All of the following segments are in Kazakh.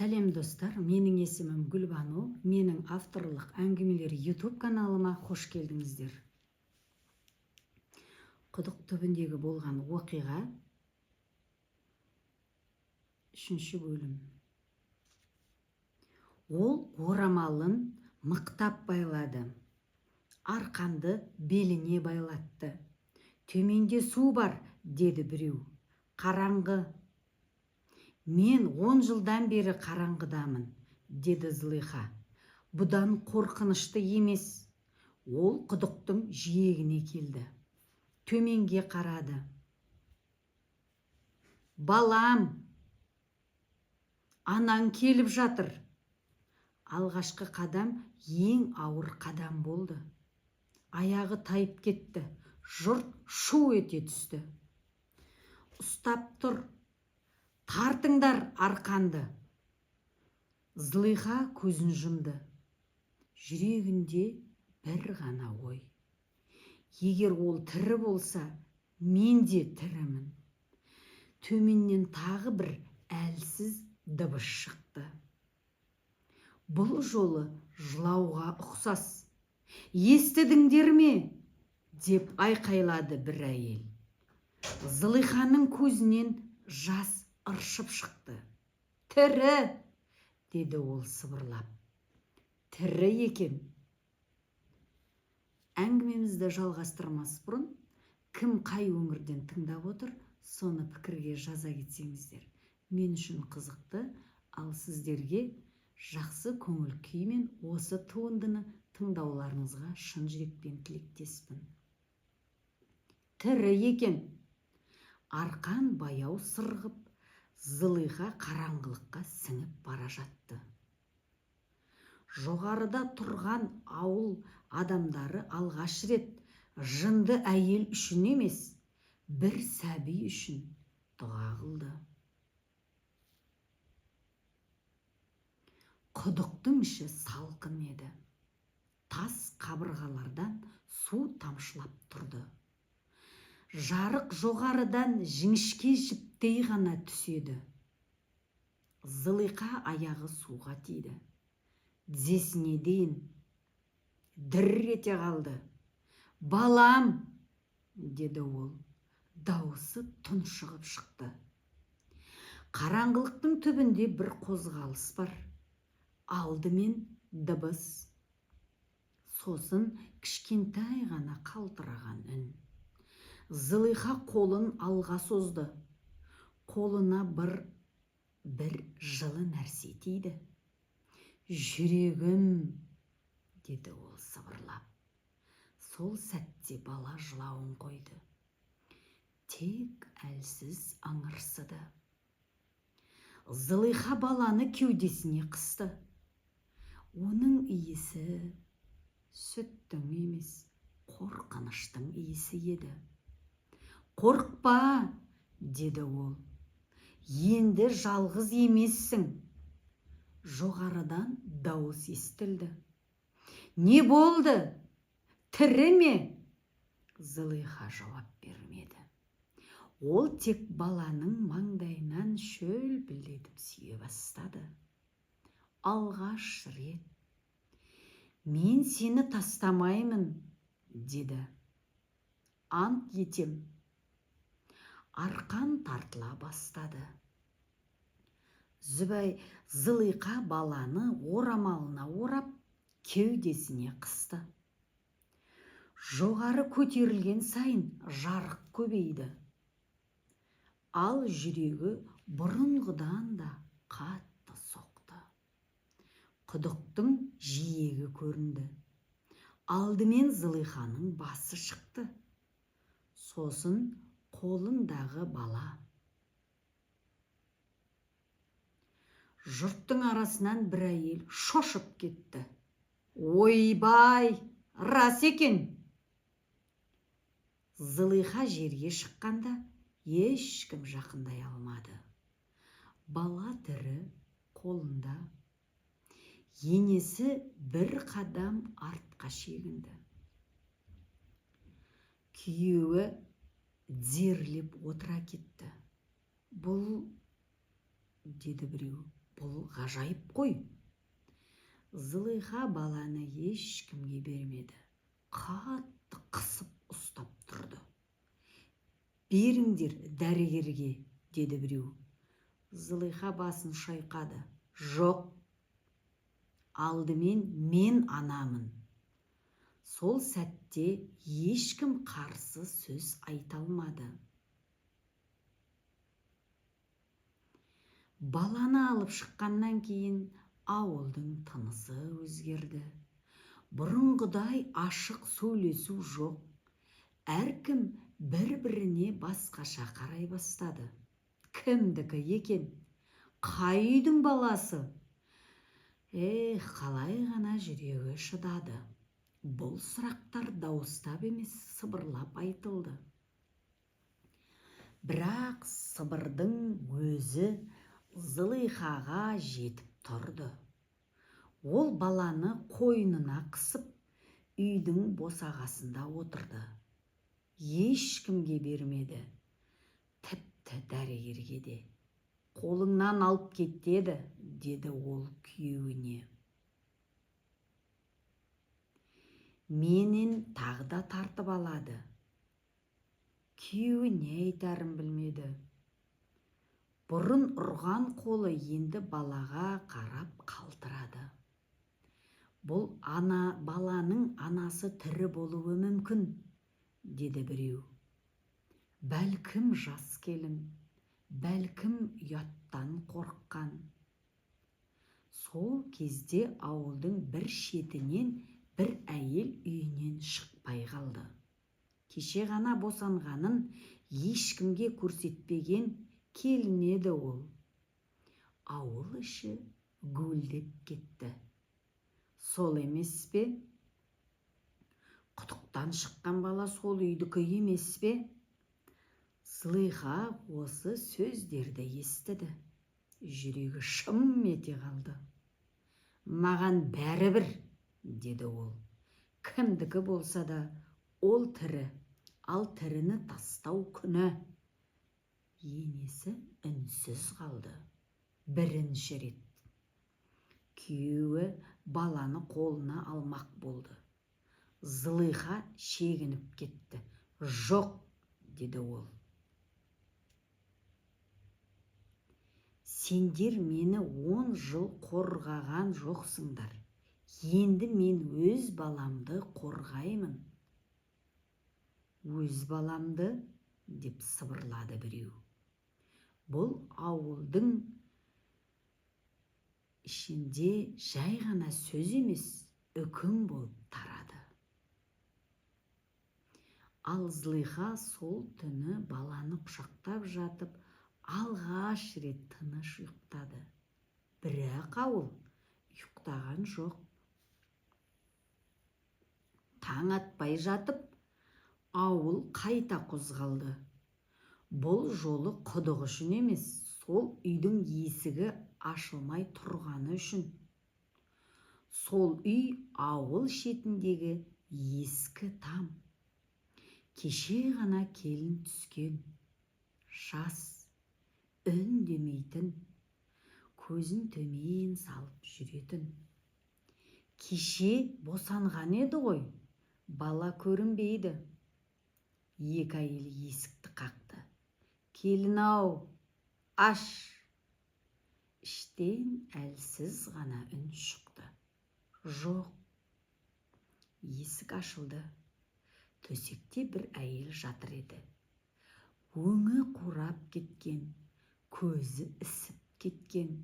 Сәлем достар, менің есімім Гүлбану, менің авторлық әңгімелер YouTube каналыма қош келдіңіздер. Құдық түбіндегі болған оқиға 3-ші бөлім. Ол орамалын мықтап байлады, арқанды беліне байлатты. Төменде су бар, деді біреу. Қараңғы. Мен 10 жылдан бері қараңғыдамын, деді Зылиха. Бұдан қорқынышты емес. Ол құдықтың жиегіне келді. Төменге қарады. Балам, анаң келіп жатыр. Алғашқы қадам ең ауыр қадам болды. Аяғы тайып кетті. Жұрт шу ете түсті. Ұстап тұр. Тартыңдар арқанды. Зылиха көзін жұмды. Жүрегінде бір ғана ой. Егер ол тірі болса, мен де тірімін. Төменнен тағы бір әлсіз дыбыс шықты. Бұл жолы жылауға ұқсас. Естідіңдер ме? Деп айқайлады бір әйел. Зылиханың көзінен жас ыршып шықты. Тірі, деді ол сыбырлап. Тірі екен. Әңгімемізді жалғастырмас бұрын, кім қай өңірден тыңдап отыр, соны пікірге жаза кетсеңіздер. Мен үшін қызықты, ал сіздерге жақсы көңіл күймен осы туындыны тыңдауларыңызға шын жүректен тілектеспін. Тірі екен. Арқан баяу сырғып, Зылиха қараңғылыққа сіңіп бара жатты. Жоғарыда тұрған ауыл адамдары алғаш рет жынды әйел үшін емес, бір сәби үшін дұға қылды. Құдықтың іші салқын еді. Тас қабырғалардан су тамшылап тұрды. Жарық жоғарыдан жіңішке жіптей ғана түседі. Зылиха аяғы суға тиді. Тізесіне дейін дір ете қалды. Балам, деді ол. Дауысы тұншығып шықты. Қараңғылықтың түбінде бір қозғалыс бар. Алдымен дыбыс. Сосын кішкентай ғана қалтыраған үн. Зылиха қолын алға созды. Қолына бір жылы нәрсе тиді. Жүрегім, деді ол сыбырлап. Сол сәтте бала жылауын қойды. Тек әлсіз аңырсыды. Зылиха баланы кеудесіне қысты. Оның иісі сүттің емес, қорқыныштың иісі еді. Қорқпа, деді ол. Енді жалғыз емессің. Жоғарыдан дауыс естілді. Не болды? Тірі ме? Зылиха жауап бермеді. Ол тек баланың маңдайынан шөлпілдетіп сүйе бастады. Алғаш рет. Мен сені тастамаймын, деді. Ант етем. Арқан тартыла бастады. Зылиха баланы орамалына орап, кеудесіне қысты. Жоғары көтерілген сайын жарық көбейді. Ал жүрегі бұрынғыдан да қатты соқты. Құдықтың жиегі көрінді. Алдымен Зылиханың басы шықты. Сосын қолындағы бала. Жұрттың арасынан бір әйел шошып кетті. Ойбай, рас екен. Зылиха жерге шыққанда ешкім жақындай алмады. Бала тірі, қолында. Енесі бір қадам артқа шегінді. Күйеуі дерлеп отыра кетті. Бұл, деді біреу, бұл ғажайып қой. Зылиха баланы ешкімге бермеді. Қатты қысып ұстап тұрды. Беріңдер дәрігерге, деді біреу. Зылиха басын шайқады. Жоқ, алдымен мен анамын. Сол сәтте ешкім қарсы сөз айта алмады. Баланы алып шыққаннан кейін ауылдың тынысы өзгерді. Бұрынғыдай ашық сөйлесу жоқ. Әркім бір-біріне басқаша қарай бастады. Кімдікі екен? Қай үйдің баласы? Қалай ғана жүрегі шыдады. Бұл сұрақтар дауыстап емес, сыбырлап айтылды. Бірақ сыбырдың өзі Зылихаға жетіп тұрды. Ол баланы қойнына қысып, үйдің босағасында отырды. Ешкімге бермеді, тіпті дәрігерге де. Қолыңнан алып кетеді, деді ол күйеуіне. Менен тағы да тартып алады. Күйеуі не айтарын білмеді. Бұрын ұрған қолы енді балаға қарап қалтырады. Бұл баланың анасы тірі болуы мүмкін, деді біреу. Бәлкім жас келін, бәлкім ұяттан қорыққан. Сол кезде ауылдың бір шетінен бір әйел үйінен шықпай қалды. Кеше ғана босанғанын ешкімге көрсетпеген келін еді ол. Ауыл іші гүлдеп кетті. Сол емес пе? Құдықтан шыққан бала сол үйдікі емес пе? Зылиха осы сөздерді естіді. Жүрегі шым ете қалды. Маған бәрібір, деді ол. Кімдікі болса да, ол тірі, ал тіріні тастау күнә. Енесі үнсіз қалды. Бірінші рет. Күйеуі баланы қолына алмақ болды. Зылиха шегініп кетті. Жоқ, деді ол. Сендер мені 10 жыл қорғаған жоқсыңдар. Енді мен өз баламды қорғаймын. Өз баламды, деп сыбырлады біреу. Бұл ауылдың ішінде жай ғана сөз емес, үкім болып тарады. Ал Зылиха сол түні баланы құшақтап жатып, алғаш рет тыныш ұйықтады. Бірақ ауыл ұйықтаған жоқ. Таң атпай жатып, ауыл қайта қозғалды. Бұл жолы құдық үшін емес, сол үйдің есігі ашылмай тұрғаны үшін. Сол үй ауыл шетіндегі ескі там. Кеше ғана келін түскен, жас, үндемейтін, көзін төмен салып жүретін. Кеше босанған еді ғой, бала көрінбейді. Екі әйел есікті қақты. Келін-ау, аш! Іштен әлсіз ғана үн шықты. Жоқ. Есік ашылды. Төсекте бір әйел жатыр еді. Өңі қурап кеткен, көзі ісіп кеткен,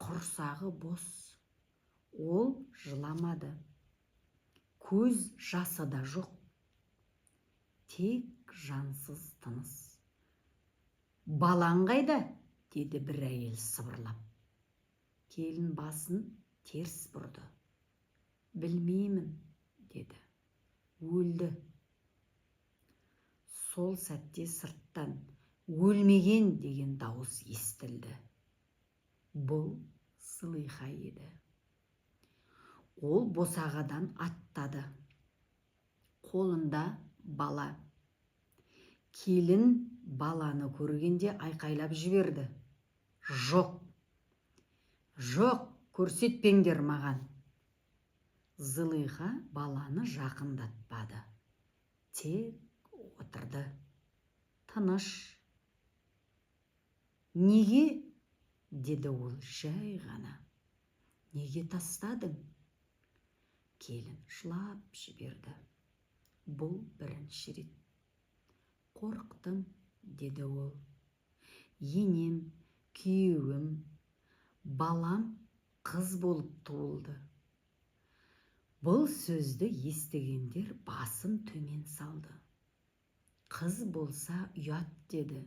құрсағы бос. Ол жыламады. Көз жасы да жоқ. Тек жансыз тыныс. Балаң қайда? Деді бір әйел сыбырлап. Келін басын теріс бұрды. Білмеймін, деді. Өлді. Сол сәтте сырттан өлмеген деген дауыс естілді. Бұл Зылиха еді. Ол босағадан аттады. Қолында бала. Келін баланы көргенде айқайлап жіберді. Жоқ. Жоқ, көрсетпеңдер маған. Зылиха баланы жақындатпады. Тек отырды. Тыныш. Неге? Деді ол жай ғана. Неге тастадың? Келін жылап жіберді. Бұл бірінші рет. Қорықтым, деді ол. Енем, күйеуім, балам қыз болып туылды. Бұл сөзді естігендер басын төмен салды. Қыз болса ұят, деді.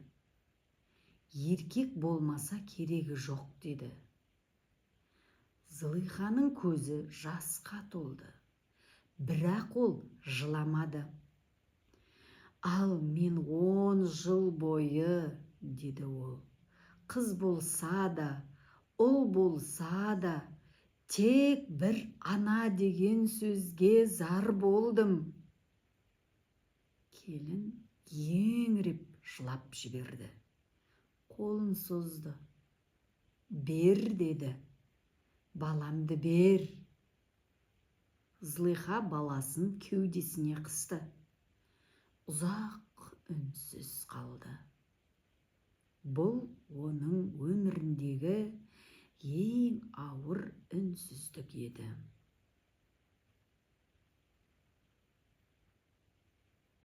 Еркек болмаса керегі жоқ, деді. Зылиханың көзі жасқа толды. Бірақ ол жыламады. Ал мен 10 жыл бойы, деді ол, қыз болса да, ұл болса да, тек бір ана деген сөзге зар болдым. Келін еңіреп жылап жіберді. Қолын созды. Бер, деді. Баламды бер. Зылиха баласын кеудесіне қысты. Ұзақ үнсіз қалды. Бұл оның өміріндегі ең ауыр үнсіздік еді.